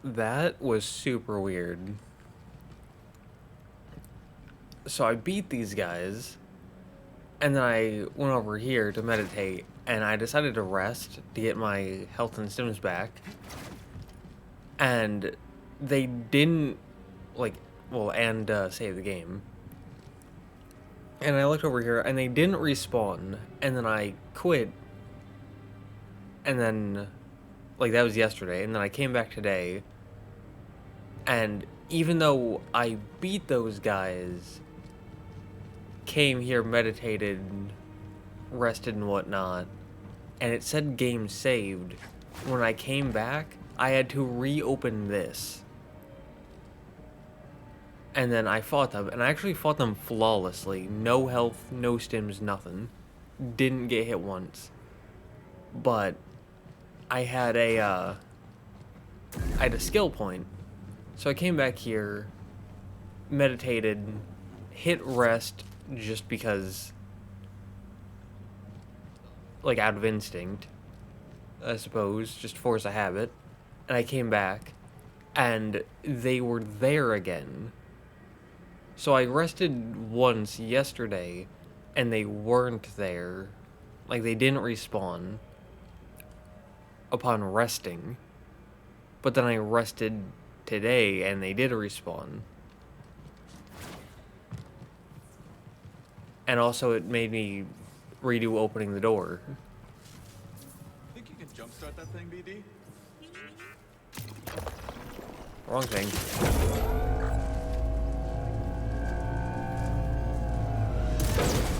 That was super weird. So I beat these guys, and then I went over here to meditate, and I decided to rest to get my health and stims back. And they didn't, like, save the game. And I looked over here, and they didn't respawn, and then I quit, and then, like, that was yesterday, and then I came back today, and even though I beat those guys, came here, meditated, rested and whatnot, and it said game saved, when I came back, I had to reopen this. And then I fought them, and I actually fought them flawlessly. No health, no stims, nothing. Didn't get hit once. But I had a skill point. So I came back here, meditated, hit rest just because, like, out of instinct, I suppose, just force a habit. And I came back, and they were there again. So I rested once yesterday, and they weren't there. Like, they didn't respawn upon resting. But then I rested today, and they did respawn. And also, it made me redo opening the door. Think you can jumpstart that thing, BD? Wrong thing.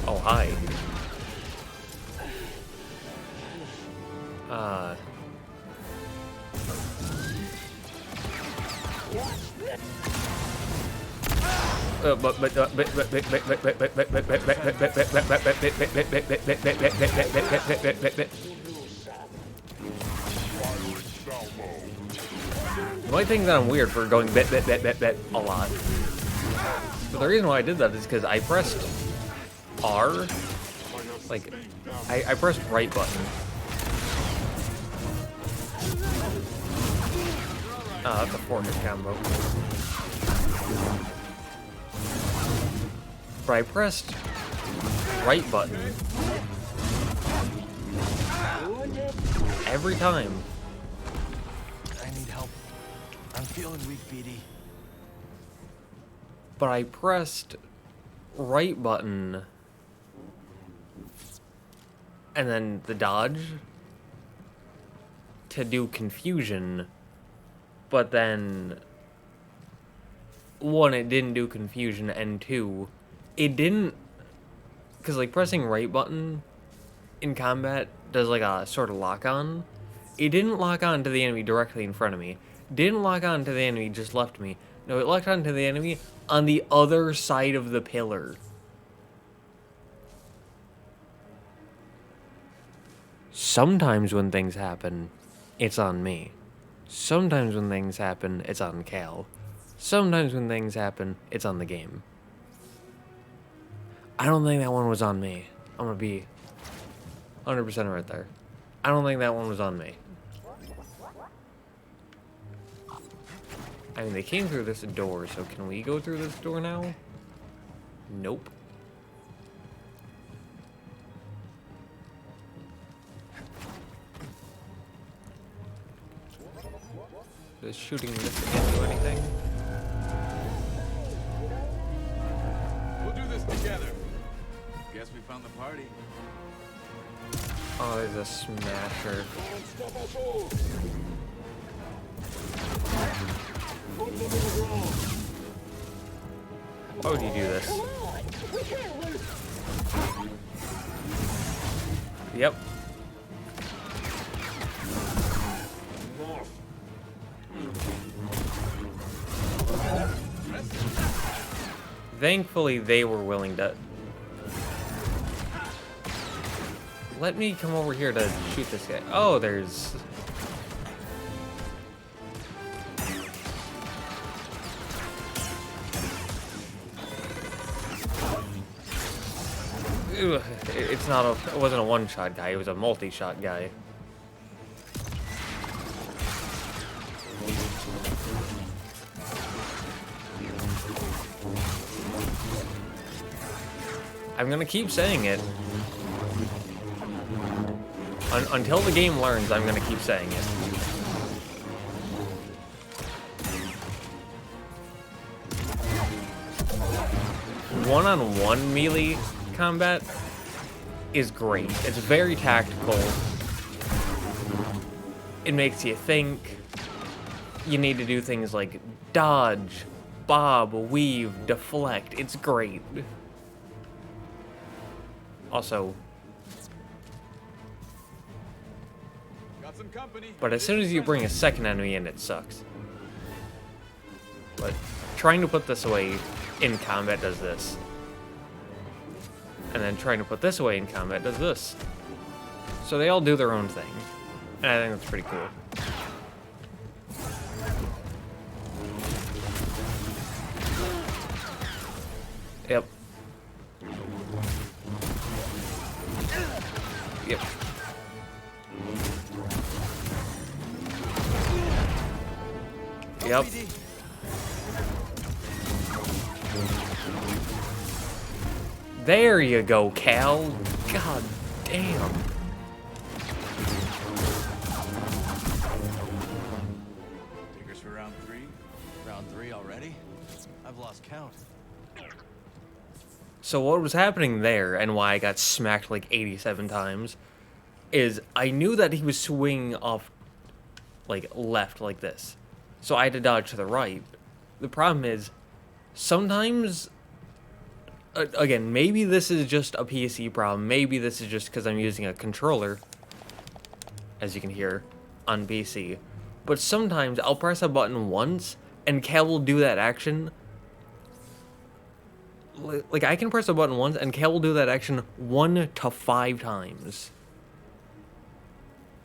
Oh, hi. You might think that I'm weird for going bet a lot. But the reason why I did that is because I pressed R, like, I pressed right button. That's a 4-hit combo. But I pressed right button every time. I need help. I'm feeling weak, BD. But I pressed right button and then the dodge to do confusion, but then one, it didn't do confusion, and two, it didn't, because like pressing right button in combat does like a sort of lock on. It didn't lock on to the enemy directly in front of me, didn't lock on to the enemy just left me. No, it locked on to the enemy on the other side of the pillar. Sometimes when things happen, it's on me. Sometimes when things happen, it's on Cal. Sometimes when things happen, it's on the game. I don't think that one was on me. I'm gonna be 100% right there. I don't think that one was on me. I mean, they came through this door, so can we go through this door now? Nope. Is shooting this again do anything? We'll do this together. Guess we found the party. Oh, there's a smasher. Why would you do this? Yep. Thankfully, they were willing to... Let me come over here to shoot this guy. Oh, there's... It's not a... It wasn't a one-shot guy. It was a multi-shot guy. I'm gonna keep saying it. Until the game learns, I'm gonna keep saying it. One-on-one melee combat is great. It's very tactical. It makes you think. You need to do things like dodge, bob, weave, deflect. It's great. Also, Got some company. but as soon as you bring a second enemy in, it sucks. But trying to put this away in combat does this. And then trying to put this away in combat does this. So they all do their own thing. And I think that's pretty cool. Yep. Yep. Yep. There you go, Cal. God damn. Figures for round 3. Round 3 already? I've lost count. So what was happening there, and why I got smacked like 87 times, is I knew that he was swinging off, like, left like this. So I had to dodge to the right. The problem is, sometimes, again, maybe this is just a PC problem. Maybe this is just because I'm using a controller, as you can hear, on PC. But sometimes I'll press a button once, and Cal will do that action. Like, I can press a button once, and Cal will do that action 1 to 5 times.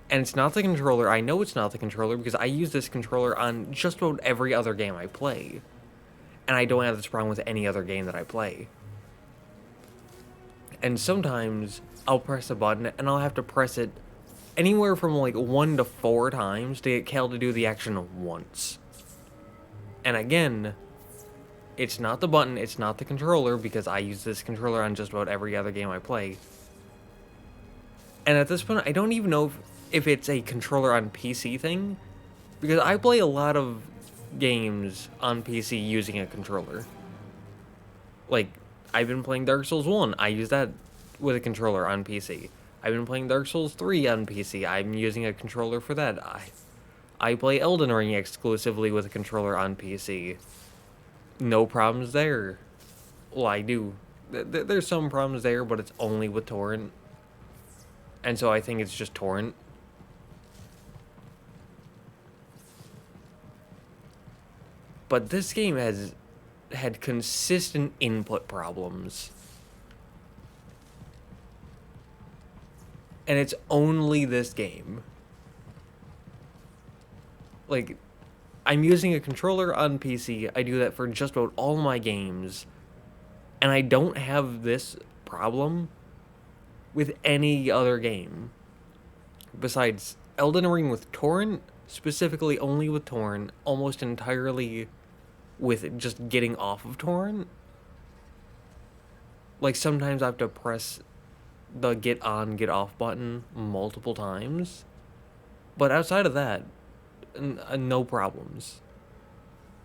And it's not the controller. I know it's not the controller, because I use this controller on just about every other game I play. And I don't have this problem with any other game that I play. And sometimes, I'll press a button, and I'll have to press it anywhere from, like, 1 to 4 times to get Cal to do the action once. And again, it's not the button, it's not the controller, because I use this controller on just about every other game I play. And at this point, I don't even know if it's a controller on PC thing, because I play a lot of games on PC using a controller. Like, I've been playing Dark Souls 1, I use that with a controller on PC. I've been playing Dark Souls 3 on PC, I'm using a controller for that. I play Elden Ring exclusively with a controller on PC. No problems there. Well, I do. There's some problems there, but it's only with torrent. And so I think it's just torrent. But this game has had consistent input problems. And it's only this game. Like, I'm using a controller on PC. I do that for just about all my games. And I don't have this problem with any other game. Besides Elden Ring with torrent, specifically only with torrent, almost entirely with just getting off of torrent. Like, sometimes I have to press the get on, get off button multiple times. But outside of that, no problems.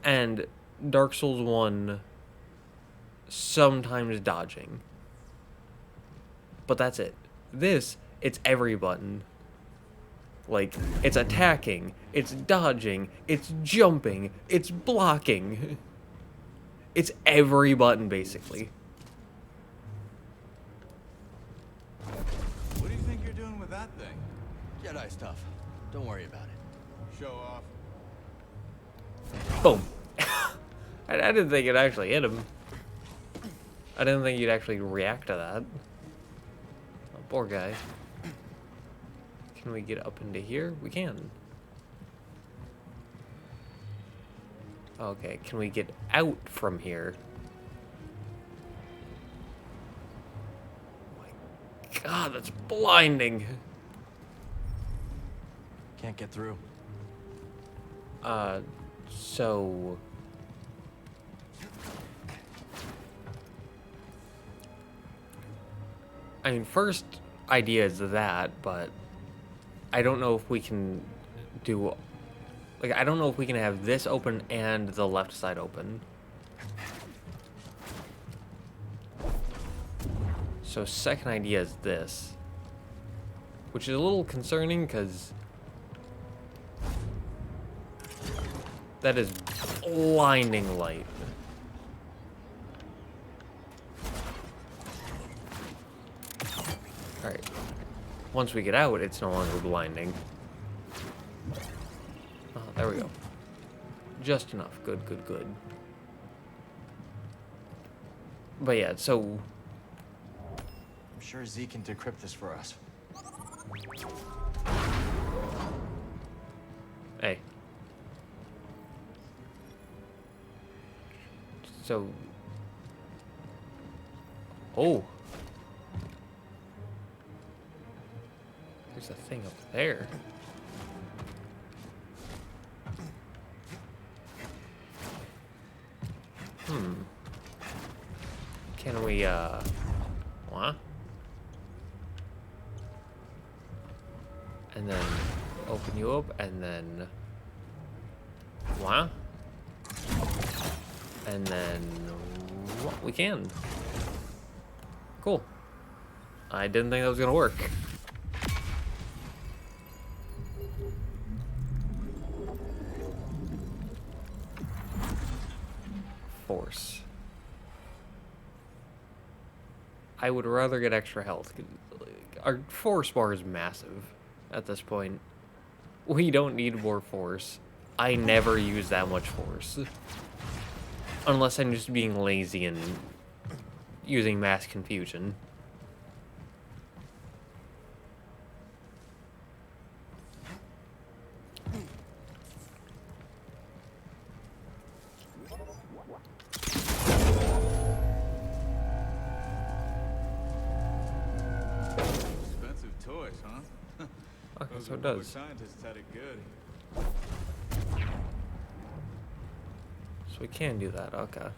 And Dark Souls 1, sometimes dodging. But that's it. This, it's every button. Like, it's attacking, it's dodging, it's jumping, it's blocking. It's every button, basically. What do you think you're doing with that thing? Jedi stuff. Don't worry about it. Show off. Boom. I didn't think it actually hit him. I didn't think you'd actually react to that. Oh, poor guy. Can we get up into here? We can. Okay, can we get out from here? Oh my God, that's blinding. Can't get through. So... I mean, first idea is that, but I don't know if we can do... Like, I don't know if we can have this open and the left side open. So second idea is this. Which is a little concerning, because... that is blinding light. Alright. Once we get out, it's no longer blinding. Oh, there we go. Just enough. Good, good, good. But yeah, so... I'm sure Z can decrypt this for us. Hey. So... Oh! There's a thing up there. Can we, what? And then open you up, and then... what? And then... what? We can. Cool. I didn't think that was gonna work. Force. I would rather get extra health. Our force bar is massive at this point. We don't need more force. I never use that much force. Unless I'm just being lazy and using mass confusion. So it does. Scientists had it good. So we can do that, okay.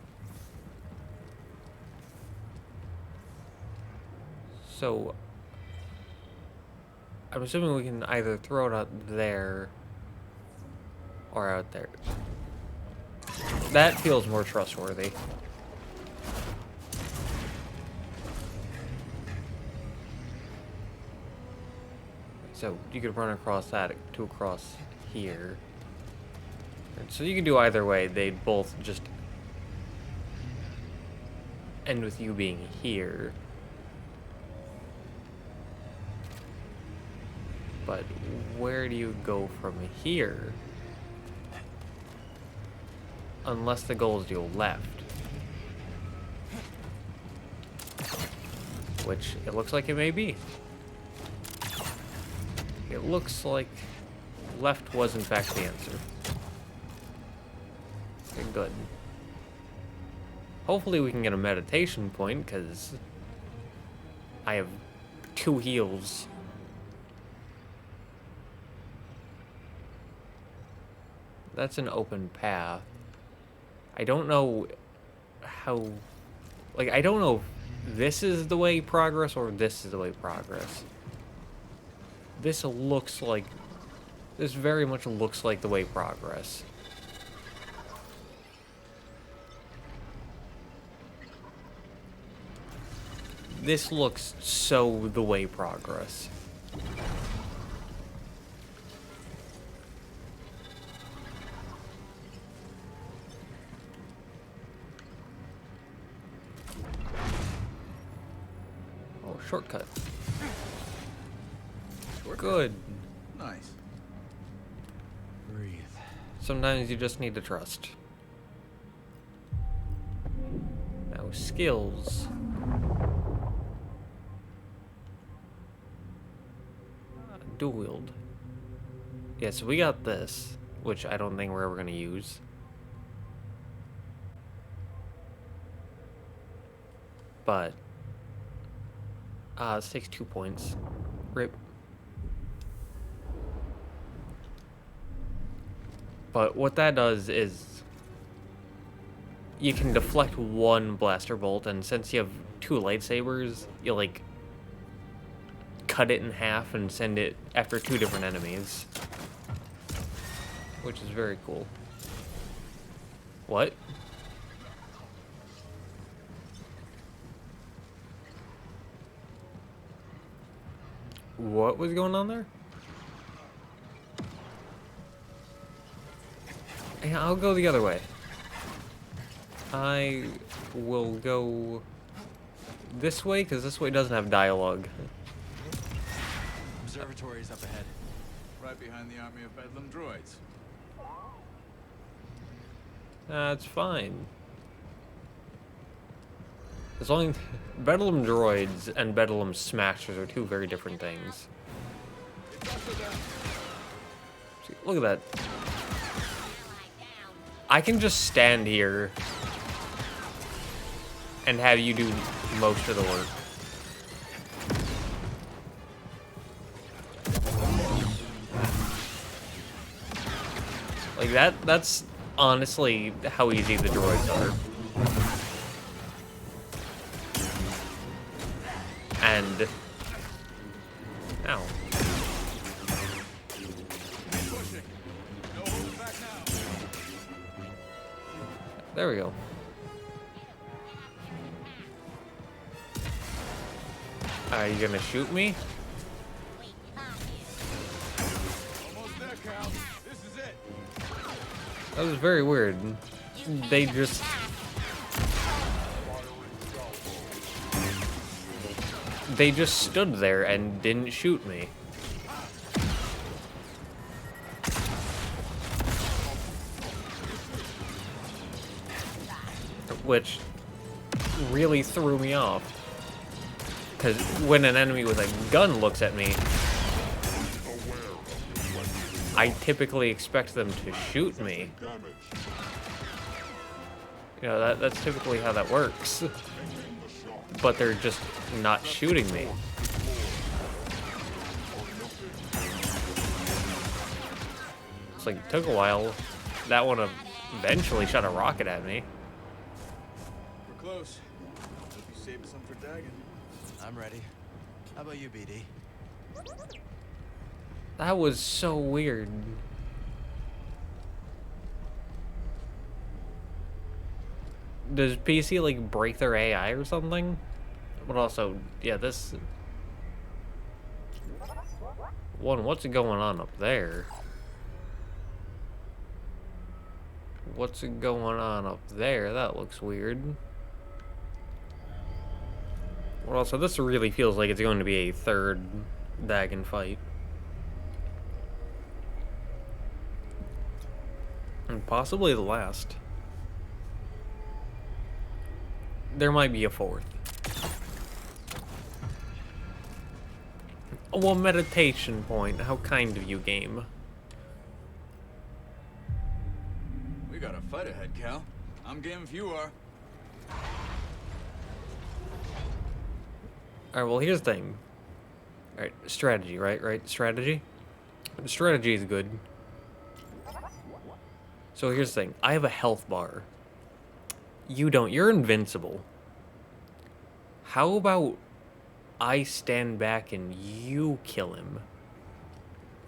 So I'm assuming we can either throw it out there or out there. That feels more trustworthy. So you could run across that to across here. And so you can do either way. They'd both just end with you being here. But where do you go from here? Unless the goal is to go left. Which it looks like it may be. It looks like left was in fact the answer. Okay, good. Hopefully we can get a meditation point, because I have 2 heals. That's an open path. I don't know how... like, I don't know if this is the way progress or this is the way progress. This looks like... this very much looks like the way progress. This looks so the way progress. Oh, shortcut. Good. Nice. Breathe. Sometimes you just need to trust. Now, skills. Dual wield. Yeah, so we got this, which I don't think we're ever going to use. But, this takes 2 points. Rip. But what that does is you can deflect 1 blaster bolt, and since you have 2 lightsabers, you like cut it in half and send it after 2 different enemies. Which is very cool. What? What was going on there? Yeah, I'll go the other way. I will go this way, because this way doesn't have dialogue. Observatory is up ahead. Right behind the army of Bedlam droids. That's fine. As long as Bedlam droids and Bedlam smashers are 2 very different things. See, look at that. I can just stand here and have you do most of the work. Like that's honestly how easy the droids are. And ow. There we go. Are you gonna shoot me? Almost there, Cal. This is it. That was very weird. They just... They just stood there and didn't shoot me. Which really threw me off. Because when an enemy with a gun looks at me, I typically expect them to shoot me. You know, that's typically how that works. But they're just not shooting me. It's like, it took a while. That one eventually shot a rocket at me. We're close. Hope you saved some for Dagan. I'm ready. How about you, BD? That was so weird. Does PC like break their AI or something? But also, yeah, this one, what's going on up there? What's going on up there? That looks weird. Well, also, this really feels like it's going to be a 3rd Dagan fight. And possibly the last. There might be a 4th. Oh, a meditation point. How kind of you, game. We got a fight ahead, Cal. I'm game if you are. Alright, well, here's the thing. Alright, strategy, right? Strategy? Strategy is good. So here's the thing. I have a health bar. You don't. You're invincible. How about I stand back and you kill him?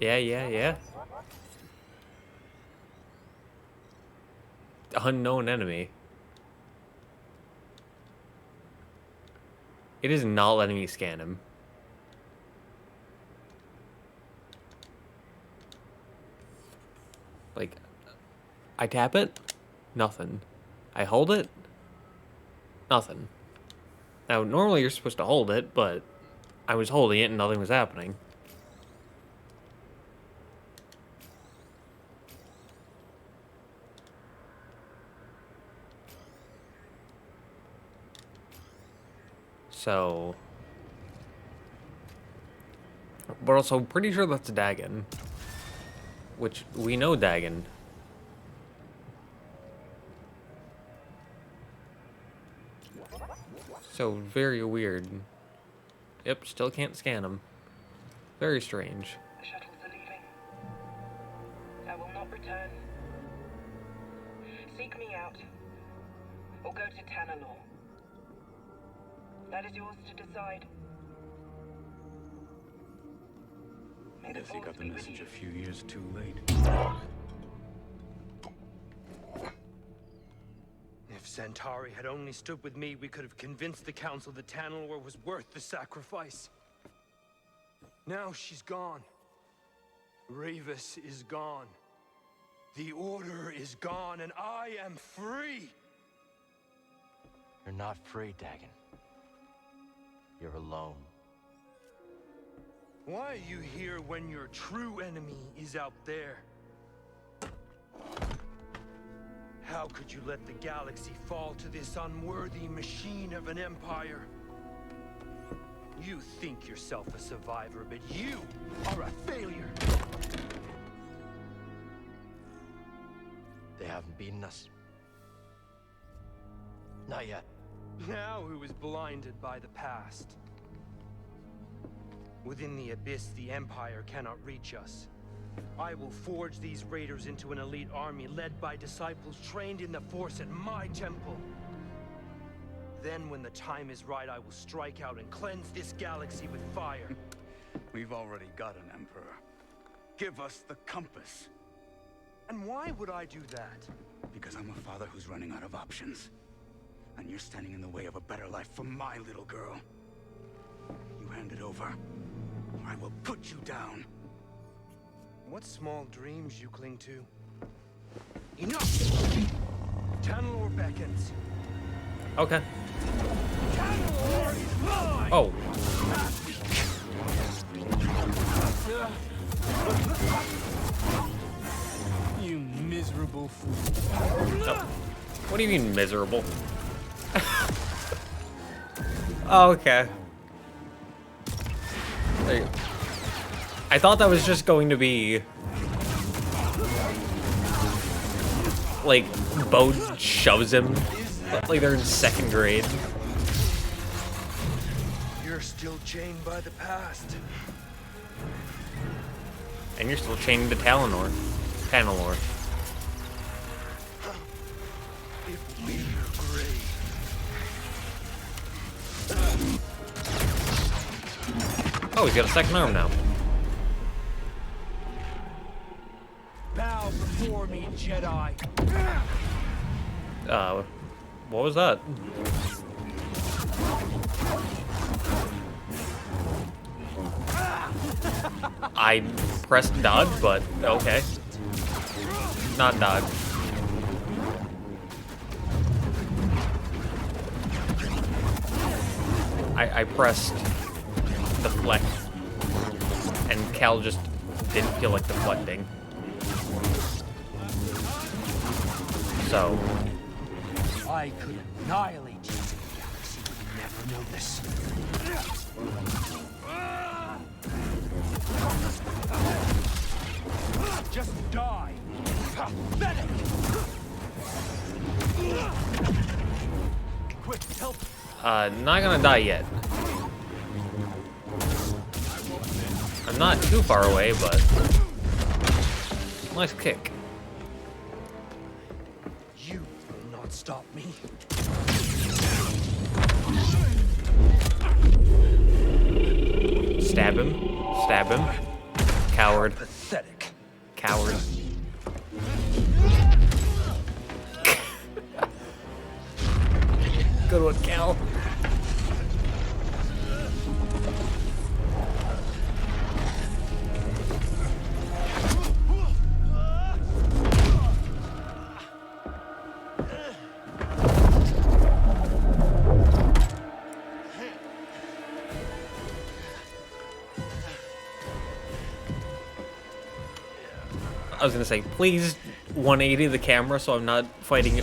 Yeah. Unknown enemy. It is not letting me scan him. Like, I tap it? Nothing. I hold it? Nothing. Now, normally you're supposed to hold it, but I was holding it and nothing was happening. So... But also, pretty sure that's Dagan. Which, we know Dagan. So, very weird. Yep, still can't scan him. Very strange. The shuttles are leaving. I will not return. Seek me out, or go to Tanalorr. That is yours to decide. Guess he got the message a few years too late. If Centauri had only stood with me, we could have convinced the Council that Tanalorr was worth the sacrifice. Now she's gone. Ravus is gone. The Order is gone, and I am free! You're not free, Dagan. You're alone. Why are you here when your true enemy is out there? How could you let the galaxy fall to this unworthy machine of an empire? You think yourself a survivor, but you are a failure! They haven't beaten us. Not yet. Now who is blinded by the past? Within the Abyss, the Empire cannot reach us. I will forge these raiders into an elite army led by disciples trained in the Force at my temple. Then, when the time is right, I will strike out and cleanse this galaxy with fire. We've already got an Emperor. Give us the compass. And why would I do that? Because I'm a father who's running out of options. And you're standing in the way of a better life for my little girl. You hand it over, or I will put you down. What small dreams you cling to. Enough! Tanalorr beckons. Okay. Tanalorr is mine! Oh. You miserable fool. Oh. What do you mean miserable? Oh, okay. There you go. I thought that was just going to be like Bo shoves him like they're in 2nd grade. You're still chained by the past. And you're still chained to Tanalorr. If we're great. Oh, he's got a 2nd arm now. Bow before me, Jedi. What was that? I pressed dodge, but okay. Not dodge. I pressed deflect, and Cal just didn't feel like deflecting. So I could annihilate you in the galaxy, but you never know this. Just die. Pathetic. Quick, help. Not gonna die yet. I'm not too far away, but nice kick. You will not stop me. Stab him. Stab him. Coward. Pathetic. Coward. Good one, Cal. I was gonna say, please 180 the camera so I'm not fighting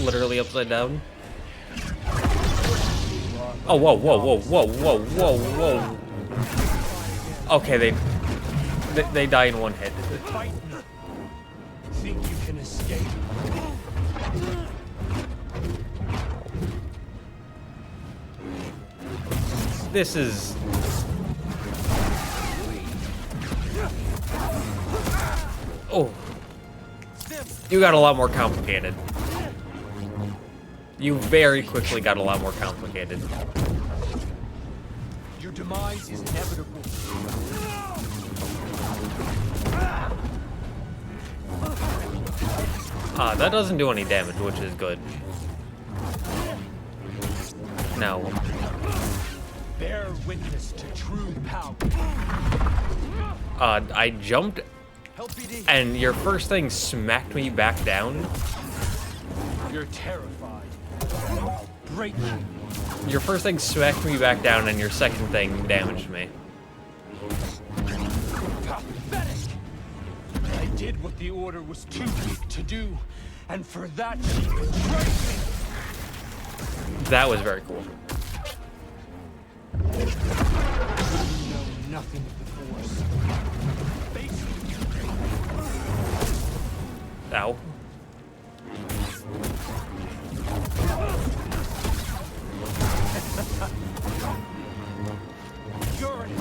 literally upside down. Oh, whoa, whoa, whoa, whoa, whoa, whoa, whoa. Okay, they die in one hit. Think you can escape? This is... Oh. You got a lot more complicated. You very quickly got a lot more complicated. Your demise is inevitable. That doesn't do any damage, which is good. No. Bear witness to true power. I jumped, Help BD. and your first thing smacked me back down. You're terrified. Break you. Your first thing smacked me back down, and your second thing damaged me. Pathetic. I did what the Order was too weak to do, and for that she betrayed me. That was very cool. You know nothing of the Force. Face me. Ow.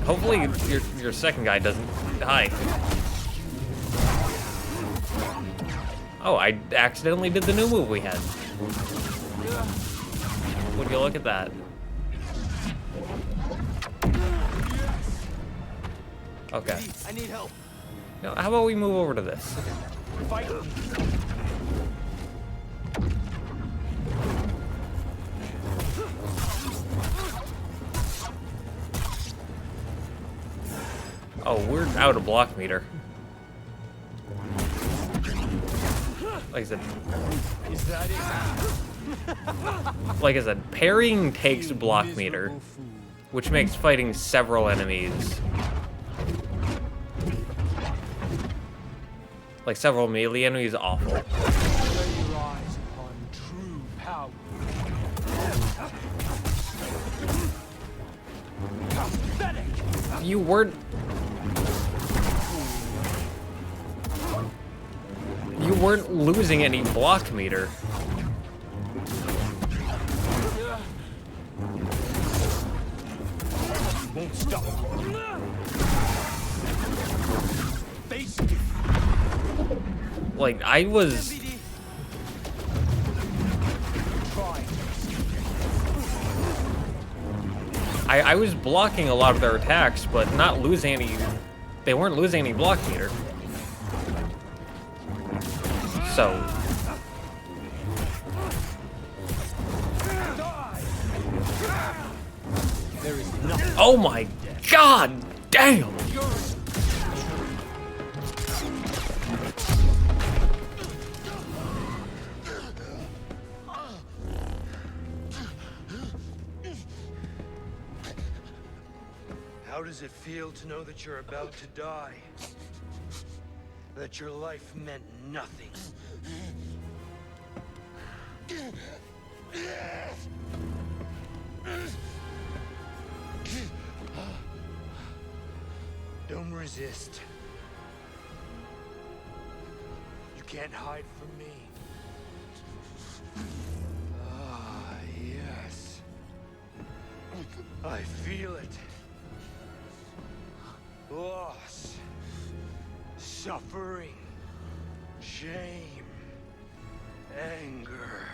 Hopefully your second guy doesn't die. Oh, I accidentally did the new move we had. Would you look at that? Okay. I need help. Now, how about we move over to this? Fight me. Oh, we're out of block meter. Like I said, Is that it? like I said, parrying takes block meter, Miserable fool. which makes fighting several enemies, like several melee enemies, awful. Lay your eyes upon true power. Pathetic. You weren't losing any block meter. Won't stop. Face me. Like I was Try. I was blocking a lot of their attacks, but not losing any. They weren't losing any block meter. So, There is nothing. oh my god, damn! How does it feel to know that you're about to die? That your life meant nothing? Don't resist. You can't hide from me. Ah, yes. I feel it. Loss, suffering, shame, anger.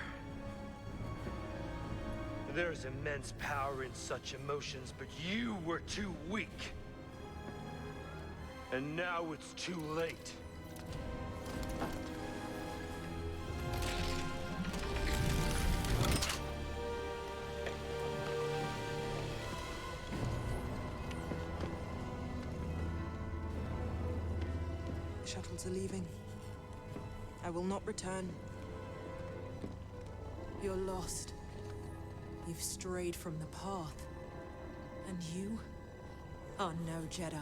There's immense power in such emotions, but you were too weak. And now it's too late. Shuttles are leaving. I will not return. You're lost. You've strayed from the path. And you are no Jedi.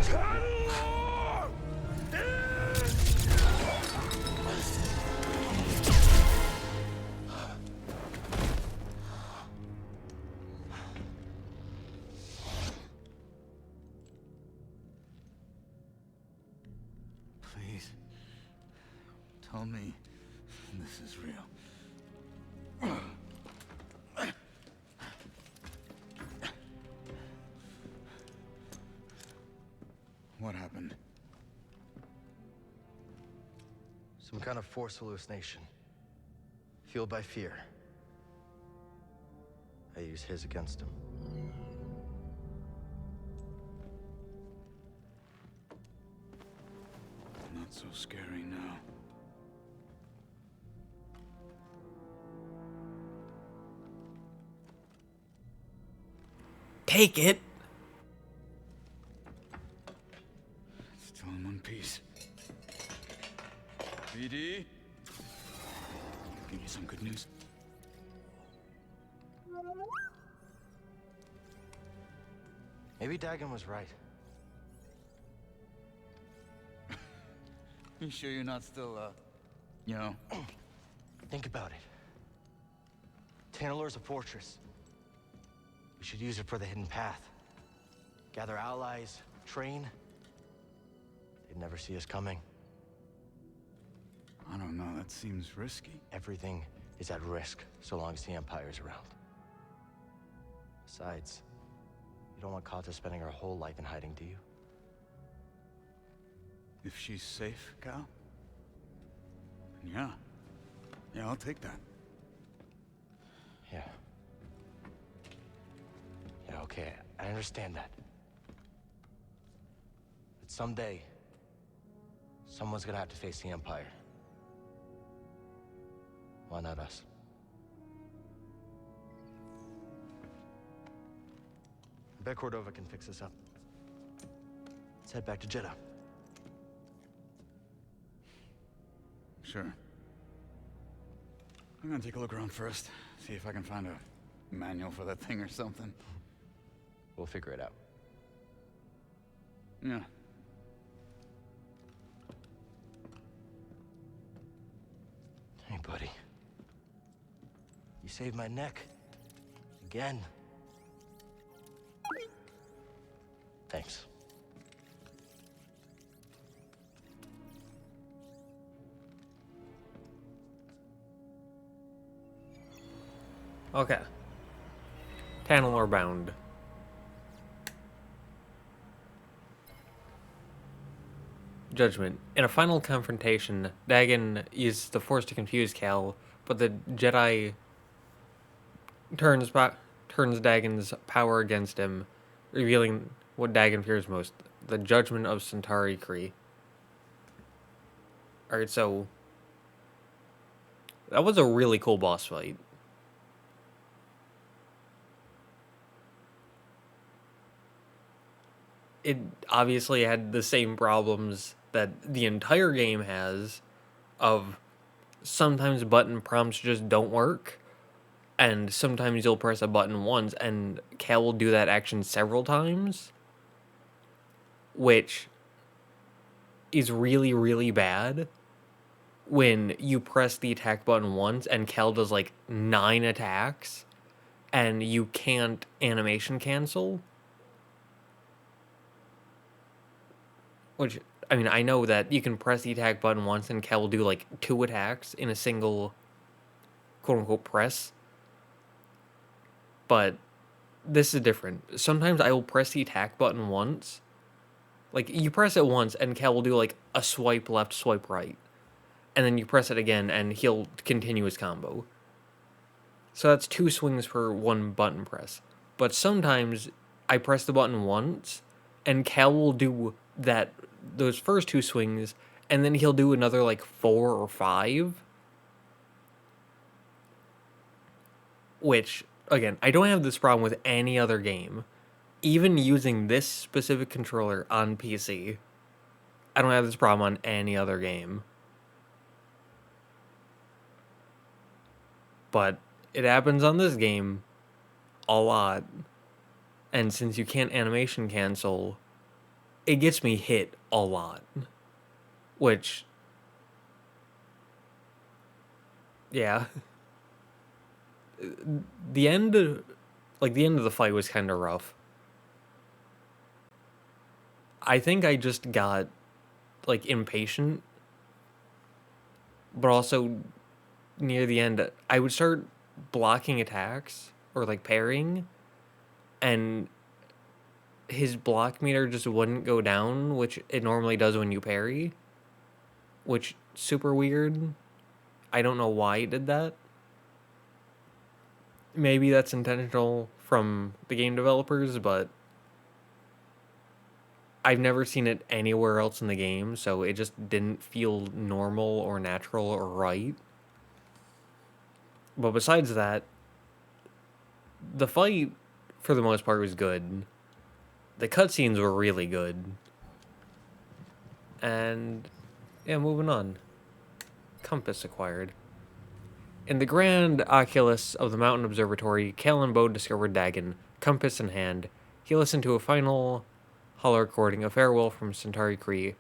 Tanalorr! Please, tell me this is real. What happened? Some kind of force hallucination. fueled by fear. I use his against him. Not so scary now. Take it. Still in one piece. BD? Give you some good news. Maybe Dagan was right. You sure you're not still, you know? Think about it. Tanalorr's a fortress. We should use it for the hidden path. Gather allies, train. They'd never see us coming. I don't know, that seems risky. Everything is at risk so long as the Empire's around. Besides, you don't want Kata spending her whole life in hiding, do you? If she's safe, Cal? Yeah. Yeah, I'll take that. Yeah. Yeah, okay, I understand that. But someday, someone's gonna have to face the Empire. Why not us? I bet Cordova can fix this up. Let's head back to Jeddah. Sure. I'm gonna take a look around first. See if I can find a manual for that thing or something. We'll figure it out. Yeah. Hey, buddy. You saved my neck. Again. Thanks. Okay. Tanalorr bound. Judgment. In a final confrontation, Dagan uses the Force to confuse Cal, but the Jedi turns Dagan's power against him, revealing what Dagan fears most: the judgment of Centauri Kree. Alright, so that was a really cool boss fight. It obviously had the same problems that the entire game has, of sometimes button prompts just don't work, and sometimes you'll press a button once and Cal will do that action several times, which is really, really bad when you press the attack button once and Cal does like 9 attacks and you can't animation cancel. Which, I mean, I know that you can press the attack button once and Cal will do like 2 attacks in a single quote-unquote press. But this is different. Sometimes I will press the attack button once. Like, you press it once and Cal will do like a swipe left, swipe right. And then you press it again and he'll continue his combo. So that's 2 swings for 1 button press. But sometimes I press the button once and Cal will do those first 2 swings, and then he'll do another like 4 or 5. Which, again, I don't have this problem with any other game. Even using this specific controller on PC, I don't have this problem on any other game. But it happens on this game a lot. And since you can't animation cancel, it gets me hit a lot. Which, yeah. The end of the fight was kind of rough. I think I just got, like, impatient. But also, near the end, I would start blocking attacks, or, like, parrying, and his block meter just wouldn't go down, which it normally does when you parry. Which, super weird. I don't know why it did that. maybe that's intentional from the game developers, but I've never seen it anywhere else in the game, so it just didn't feel normal or natural or right. But besides that, the fight, for the most part, was good. The cutscenes were really good. And, yeah, moving on. Compass acquired. In the grand oculus of the mountain observatory, Cal and Bo discovered Dagan, compass in hand. He listened to a final hollow recording, a farewell from Centauri Kree.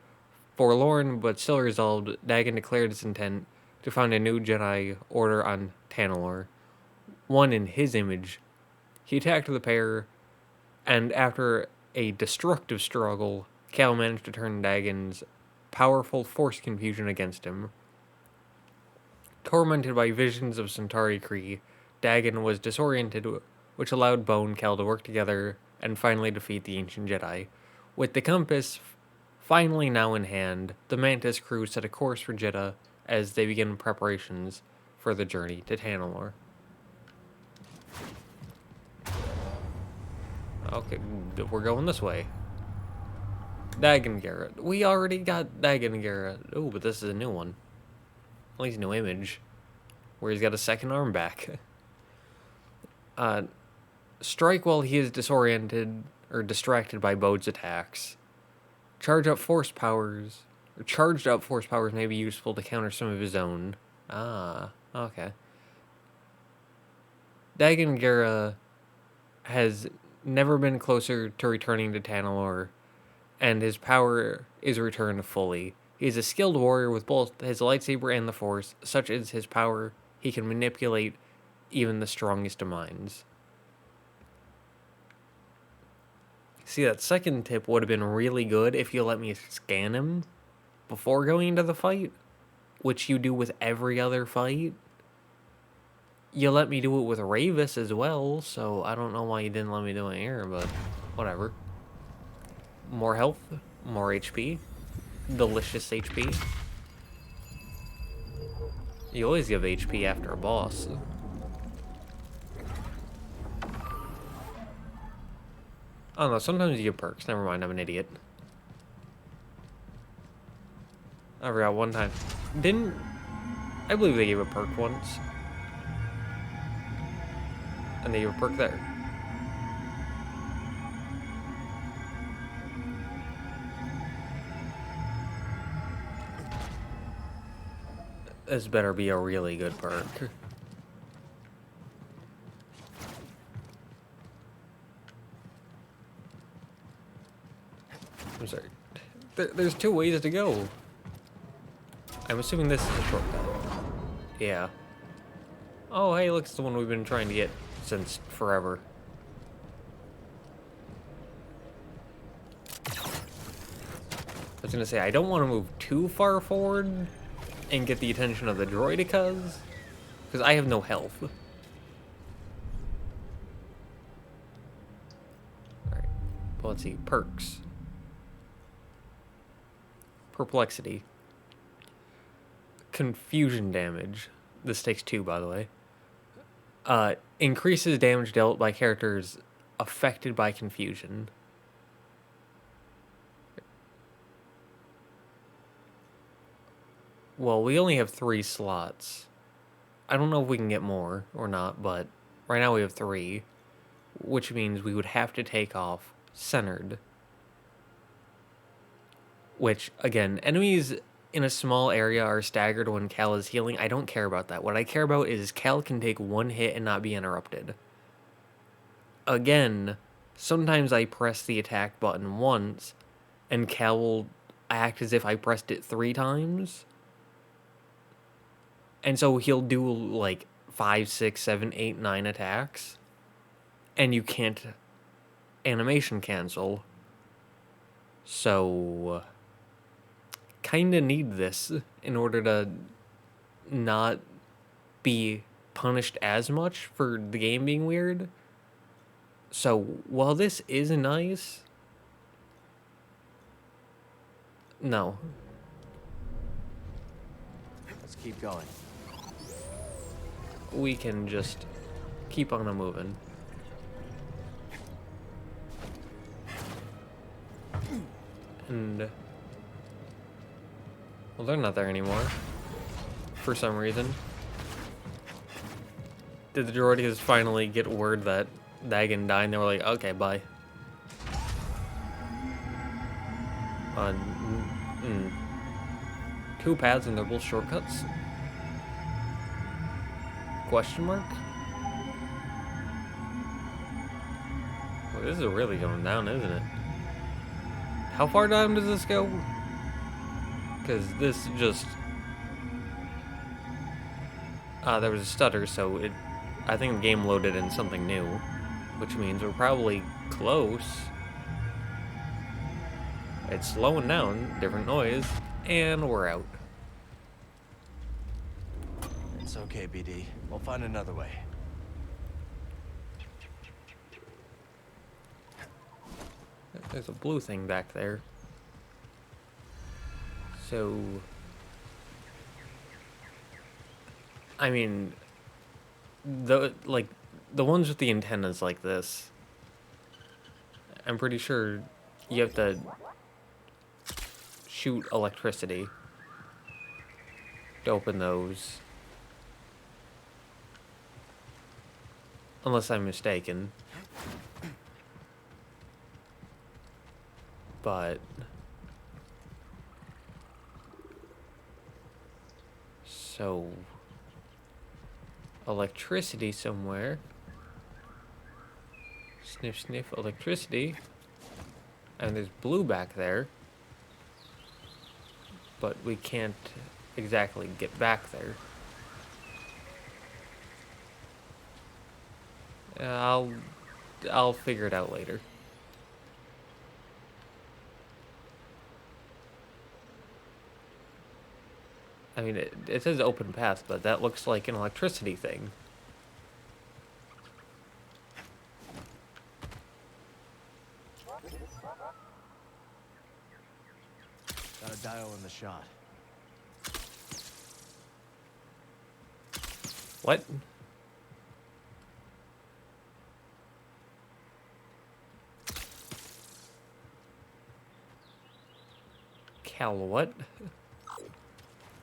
Forlorn but still resolved, Dagan declared his intent to found a new Jedi Order on Tanalorr, one in his image. He attacked the pair, and after a destructive struggle, Cal managed to turn Dagan's powerful force confusion against him. Tormented by visions of Centauri Kree, Dagan was disoriented, which allowed Bo and Cal to work together and finally defeat the ancient Jedi. With the compass finally now in hand, the Mantis crew set a course for Jeddah as they begin preparations for the journey to Tanalorr. Okay, we're going this way. Dagan Gera. We already got Dagan Gera. Oh, but this is a new one. At least new image. Where he's got a second arm back. Strike while he is disoriented or distracted by Bode's attacks. Charged up force powers may be useful to counter some of his own. Ah, okay. Dagan Gera has never been closer to returning to Tanalorr, and his power is returned fully. He is a skilled warrior with both his lightsaber and the Force. Such is his power, he can manipulate even the strongest of minds. See, that second tip would have been really good if you let me scan him before going into the fight, which you do with every other fight. You let me do it with Ravis as well, so I don't know why you didn't let me do it here, but whatever. More health, more HP, delicious HP. You always give HP after a boss. Oh no, sometimes you get perks. Never mind, I'm an idiot. I forgot one time. I believe they gave a perk once. And they gave a perk there. This better be a really good perk. I'm sorry. There's two ways to go. I'm assuming this is a shortcut. Yeah. Oh, hey, look, it's the one we've been trying to get since forever. I was gonna say, I don't want to move too far forward and get the attention of the droidicas, because I have no health. Alright, well, let's see, perks. Perplexity. Confusion damage. This takes 2, by the way. Increases damage dealt by characters affected by confusion. Well, we only have 3 slots. I don't know if we can get more or not, but right now we have 3, which means we would have to take off centered. Which, again, enemies in a small area are staggered when Cal is healing. I don't care about that. What I care about is Cal can take 1 hit and not be interrupted. Again, sometimes I press the attack button once, and Cal will act as if I pressed it 3 times. And so he'll do, like, 5, 6, 7, 8, 9 attacks, and you can't animation cancel. So kinda need this in order to not be punished as much for the game being weird. So while this is nice, no. Let's keep going. We can just keep on moving. And well, they're not there anymore for some reason. Did the droids finally get word that Dagan died and they were like, okay, bye. Two paths and they're both shortcuts? Question mark? Well, this is really going down, isn't it? How far down does this go? Because this just... there was a stutter, so I think the game loaded in something new. Which means we're probably close. It's slowing down, different noise, and we're out. It's okay, BD. We'll find another way. There's a blue thing back there. So... I mean... the ones with the antennas like this... I'm pretty sure you have to... shoot electricity to open those. Unless I'm mistaken. But... so... electricity somewhere. Sniff, sniff, electricity. And there's blue back there. But we can't exactly get back there. I'll figure it out later. I mean, it says open path, but that looks like an electricity thing. Got a dial in the shot. What? Cal, what?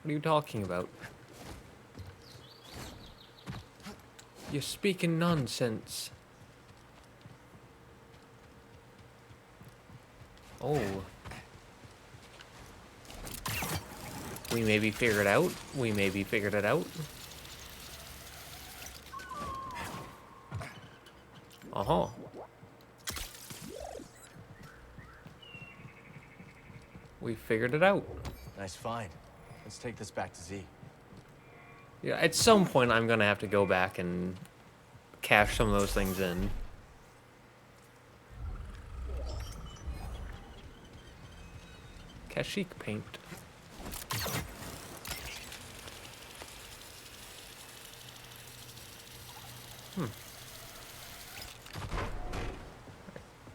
What are you talking about? You're speaking nonsense. Oh. We maybe figured it out. We maybe figured it out. Uh-huh. We figured it out. Nice find. Let's take this back to Z. Yeah, at some point I'm gonna have to go back and cash some of those things in. Kashyyyk paint.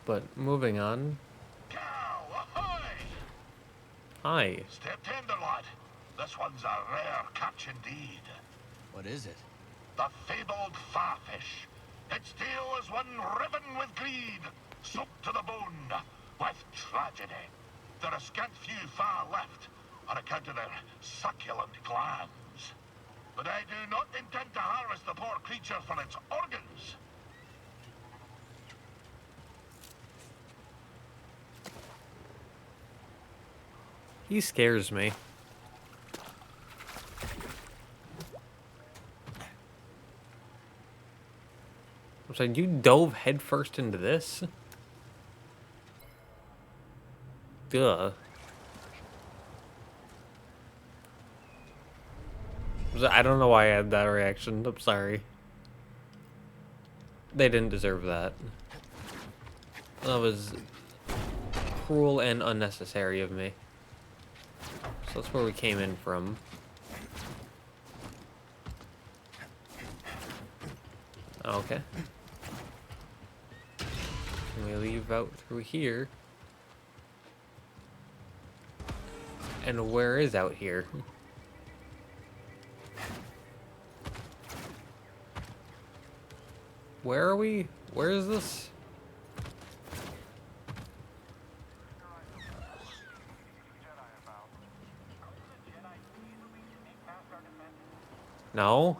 But moving on. Cow, ahoy! Hi. Step tender, lad. This one's a rare catch indeed. What is it? The fabled farfish. Its tail is one riven with greed, soaked to the bone with tragedy. There are scant few far left on account of their succulent glands. But I do not intend to harvest the poor creature for its organs. He scares me. I'm saying, you dove headfirst into this? Duh. I don't know why I had that reaction. I'm sorry. They didn't deserve that. That was cruel and unnecessary of me. So that's where we came in from. Okay. Can we leave out through here? And where is out here? Where are we? Where is this? No?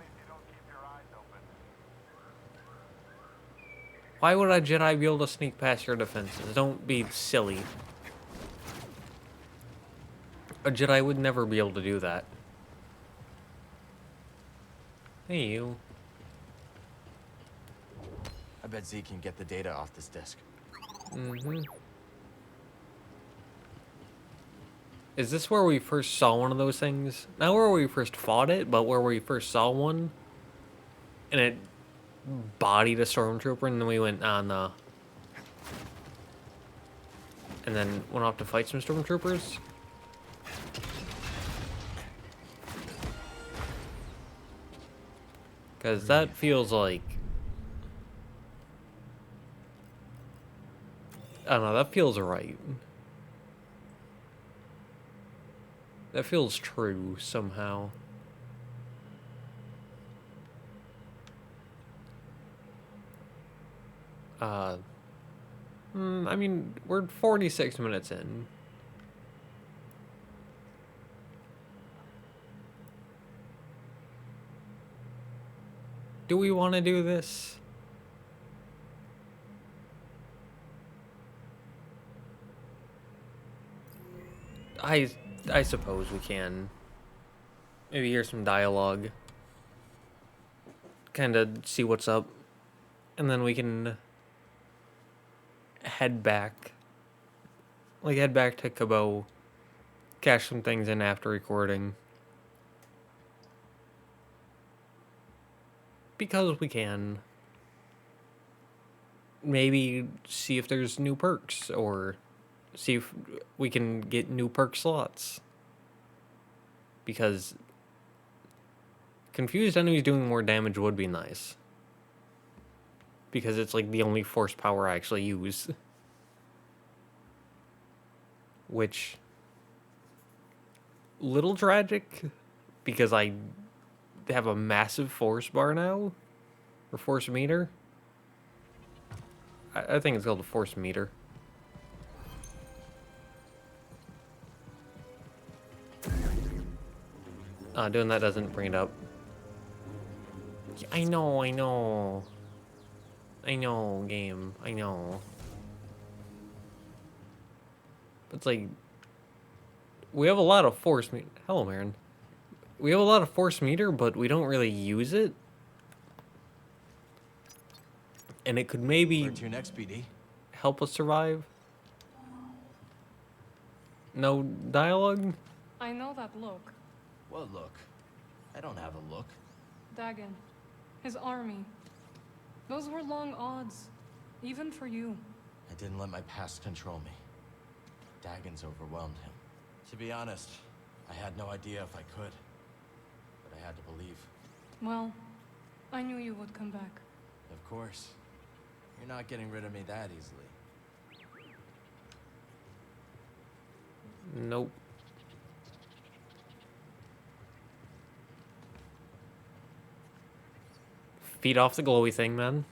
Why would a Jedi be able to sneak past your defenses? Don't be silly. A Jedi would never be able to do that. Hey, you. I bet Z can get the data off this disk. Mm-hmm. Is this where we first saw one of those things? Not where we first fought it, but where we first saw one. And it bodied a stormtrooper, and then we went on the... And then went off to fight some stormtroopers? Because that feels like... I don't know, that feels right. That feels true, somehow. I mean, we're 46 minutes in. Do we want to do this? I suppose we can. Maybe hear some dialogue. Kind of see what's up. And then we can head back. Like, head back to Koboh. Cash some things in after recording. Because we can. Maybe see if there's new perks, or see if we can get new perk slots. Because confused enemies doing more damage would be nice. Because it's like the only force power I actually use. Which, little tragic, because I have a massive force bar now, or force meter. I think it's called a force meter. Doing that doesn't bring it up. I know, game. I know. But it's like, we have a lot of force meter. Hello, Marin. We have a lot of force meter, but we don't really use it. And it could maybe Where to next, BD? help us survive. No dialogue? I know that look. What look? I don't have a look. Dagan. His army. Those were long odds. Even for you. I didn't let my past control me. Dagan's overwhelmed him. To be honest, I had no idea if I could. But I had to believe. Well, I knew you would come back. Of course. You're not getting rid of me that easily. Nope. Feed off the glowy thing, man.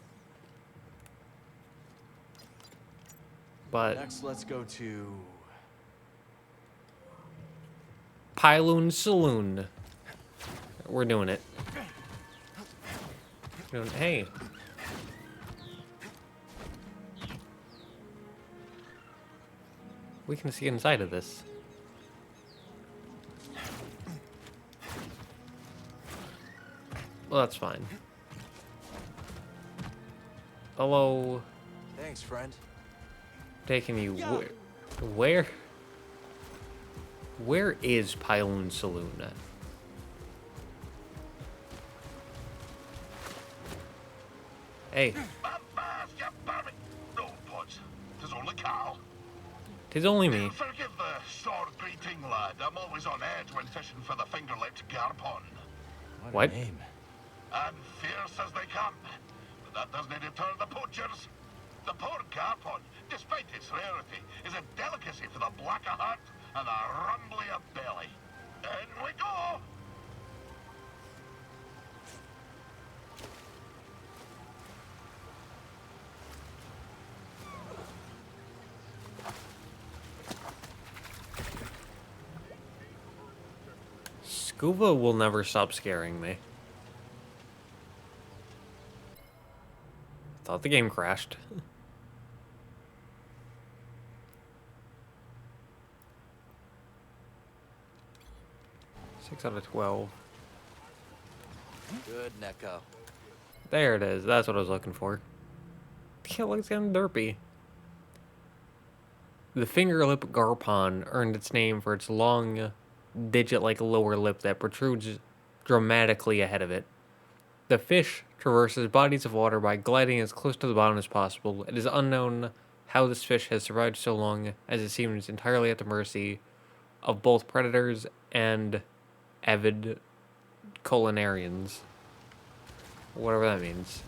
But Next, let's go to... Pyloon Saloon. We're doing it. Hey. We can see inside of this. Well, that's fine. Hello. Thanks, friend. Taking you where? Where is Pyloon Saloon at? Hey. No, Pods. 'Tis only Carl. 'Tis only me. Forgive the sore greeting, lad. I'm always on edge when fishing for the finger-licked garpon. What? A name. And fierce as they come. But that doesn't deter the poachers. The poor garpon, despite its rarity, is a delicacy for the black of heart and the rumbly of belly. In we go! Scuba will never stop scaring me. Thought the game crashed. 6 out of 12. Good, Neko. There it is. That's what I was looking for. Yeah, it looks kind of derpy. The finger lip garpon earned its name for its long, digit-like lower lip that protrudes dramatically ahead of it. The fish traverses bodies of water by gliding as close to the bottom as possible. It is unknown how this fish has survived so long, as it seems entirely at the mercy of both predators and avid culinarians. Whatever that means.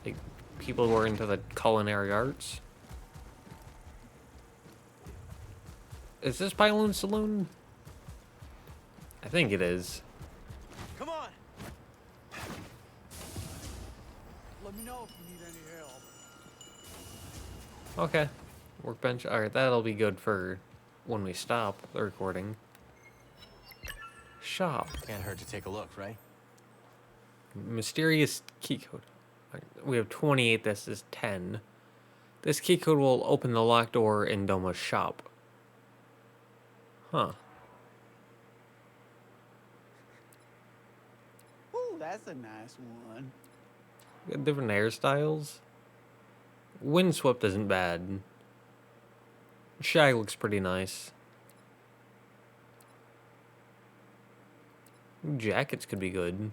Like, people who are into the culinary arts. Is this Pylon Saloon? I think it is. Come on! Let me know if you need any help. Okay. Workbench. Alright, that'll be good for when we stop the recording. Shop. Can't hurt to take a look, right? Mysterious key code. We have 28. This is 10. This key code will open the locked door in Doma's shop. Huh. Ooh, that's a nice one. Got different hairstyles. Windswept isn't bad. Shag looks pretty nice. Jackets could be good.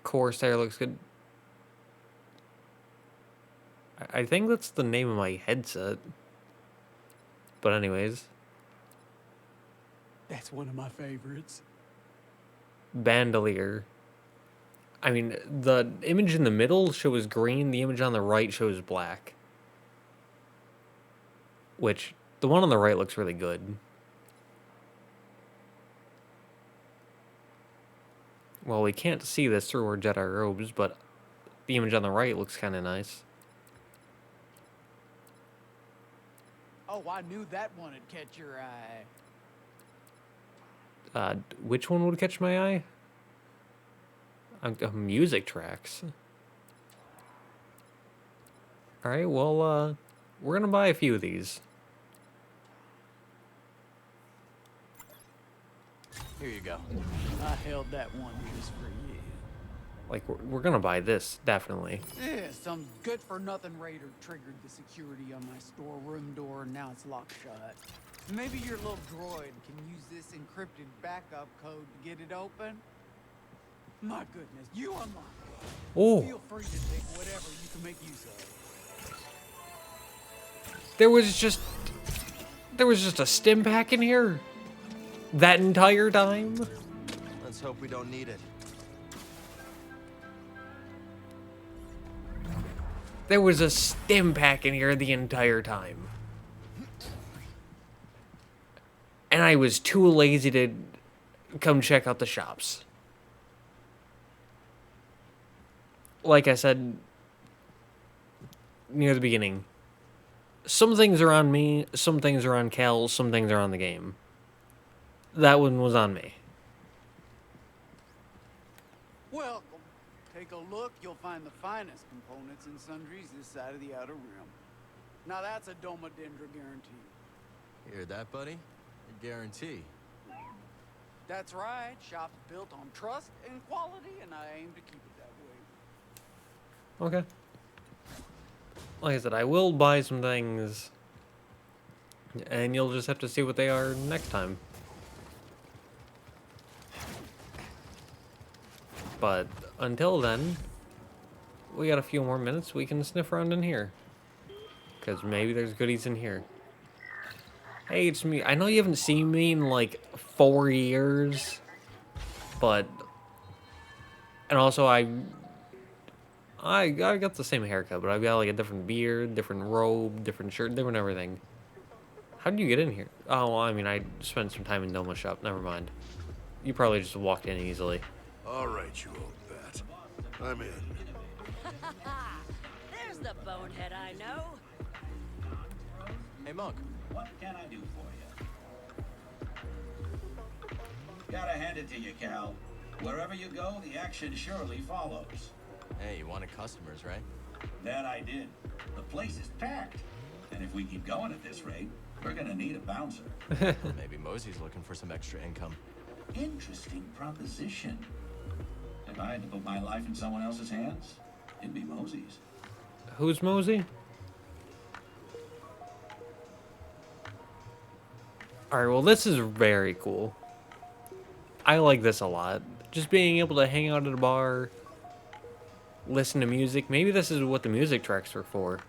Corsair looks good. I think that's the name of my headset. But anyways. That's one of my favorites. Bandolier. I mean, the image in the middle shows green. The image on the right shows black. Which, the one on the right looks really good. Well, we can't see this through our Jedi robes, but the image on the right looks kind of nice. Oh, I knew that one would catch your eye. Which one would catch my eye? Music tracks. Alright, well, we're gonna buy a few of these. Here you go. I held that one just for you. Like, we're gonna buy this, definitely. Yeah, some good-for-nothing raider triggered the security on my storeroom door, and now it's locked shut. Maybe your little droid can use this encrypted backup code to get it open? My goodness, you unlock it. Oh, Feel free to take whatever you can make use of. there was just a stim pack in here that entire time. Let's hope we don't need it. There was a stim pack in here the entire time. And I was too lazy to come check out the shops. Like I said near the beginning, some things are on me, some things are on Cal, some things are on the game. That one was on me. Welcome. Take a look, you'll find the finest components and sundries this side of the Outer Rim. Now that's a Doma Dendra guarantee. Hear that, buddy? A guarantee. That's right. Shop's built on trust and quality, and I aim to keep it that way. Okay. Like I said, I will buy some things, and you'll just have to see what they are next time. But until then, we got a few more minutes. We can sniff around in here, because maybe there's goodies in here. Hey, it's me. I know you haven't seen me in like 4 years, but... And also, I got the same haircut, but I've got like a different beard, different robe, different shirt, different everything. How did you get in here? Oh, well, I mean, I spent some time in Doma's shop. Never mind. You probably just walked in easily. All right, you old bat. I'm in. There's the bonehead I know. Hey, Monk. What can I do for you? Gotta hand it to you, Cal. Wherever you go, the action surely follows. Hey, you wanted customers, right? That I did. The place is packed. And if we keep going at this rate, we're gonna need a bouncer. Maybe Mosey's looking for some extra income. Interesting proposition. If I had to put my life in someone else's hands, it'd be Mosey's. Who's Mosey? Alright, well this is very cool. I like this a lot. Just being able to hang out at a bar, listen to music. Maybe this is what the music tracks are for.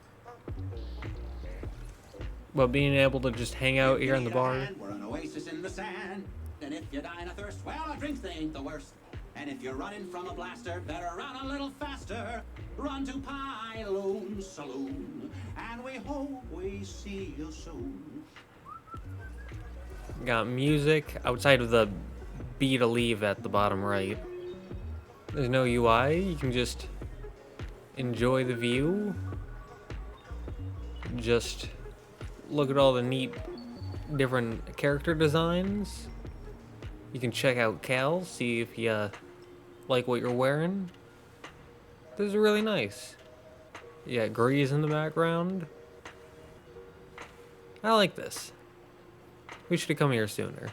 But being able to just hang out here in the bar. We're an oasis in the sand. And if you die in a thirst, well, our drinks they ain't the worst. And if you're running from a blaster, better run a little faster. Run to Pyloon Saloon, and we hope we see you soon. Got music outside of the B to leave at the bottom right. There's no UI. You can just enjoy the view. Just look at all the neat different character designs. You can check out Cal, see if you like what you're wearing. This is really nice. You got Grease in the background. I like this. We should have come here sooner.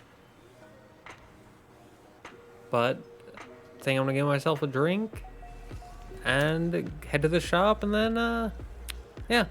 But I think I'm gonna get myself a drink and head to the shop, and then yeah,